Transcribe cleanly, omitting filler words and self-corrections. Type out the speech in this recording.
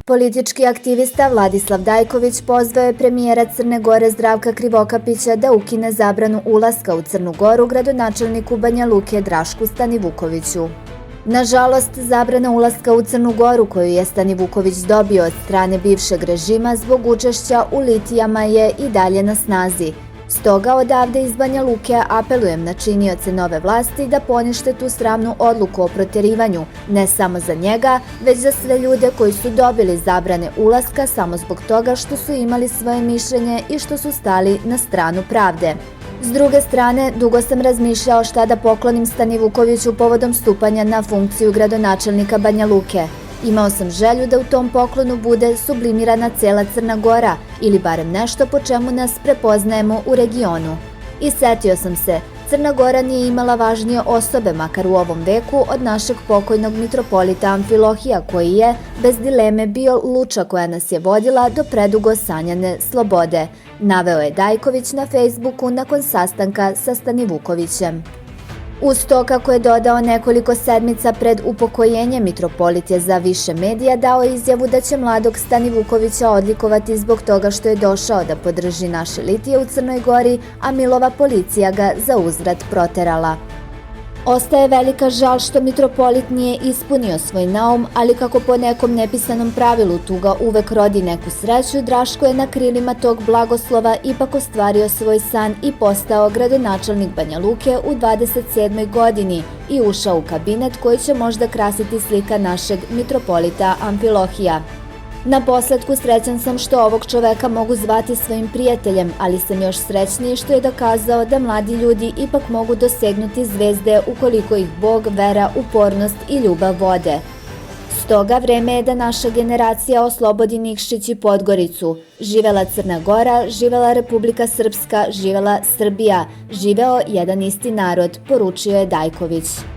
Politički aktivista Vladislav Dajković pozvao je premijera Crne Gore Zdravka Krivokapića da ukine zabranu ulaska u Crnu Goru gradonačelniku Banja Luke Drašku Stanivukoviću. Nažalost, zabrana ulaska u Crnu Goru koju je Stanivuković dobio od strane bivšeg režima zbog učešća u litijama je i dalje na snazi. Stoga odavde iz Banja Luke apelujem na činioce nove vlasti da ponište tu sramnu odluku o proterivanju, ne samo za njega, već za sve ljude koji su dobili zabrane ulaska samo zbog toga što su imali svoje mišljenje i što su stali na stranu pravde. S druge strane, dugo sam razmišljao šta da poklonim Stanivukoviću povodom stupanja na funkciju gradonačelnika Banja Luke. Imao sam želju da u tom poklonu bude sublimirana cela Crna Gora ili barem nešto po čemu nas prepoznajemo u regionu. I setio sam se, Crna Gora nije imala važnije osobe, makar u ovom veku, od našeg pokojnog mitropolita Amfilohija, koji je, bez dileme, bio luča koja nas je vodila do predugo sanjane slobode, naveo je Dajković na Facebooku nakon sastanka sa Stanivukovićem. Uz to, kako je dodao, nekoliko sedmica pred upokojenje, mitropolit je za više medija dao izjavu da će mladog Stanivukovića odlikovati zbog toga što je došao da podrži naše litije u Crnoj Gori, a Milova policija ga za uzvrat proterala. Ostaje velika žal što mitropolit nije ispunio svoj naum, ali kako po nekom nepisanom pravilu tuga uvek rodi neku sreću, Draško je na krilima tog blagoslova ipak ostvario svoj san i postao gradonačelnik Banja Luke u 27. godini i ušao u kabinet koji će možda krasiti slika našeg mitropolita Amfilohija. Naposletku srećan sam što ovog čoveka mogu zvati svojim prijateljem, ali sam još srećniji što je dokazao da mladi ljudi ipak mogu dosegnuti zvezde ukoliko ih Bog, vera, upornost i ljubav vode. Stoga vreme je da naša generacija oslobodi Nikšić i Podgoricu. Živela Crna Gora, živela Republika Srpska, živela Srbija, živeo jedan isti narod, poručio je Dajković.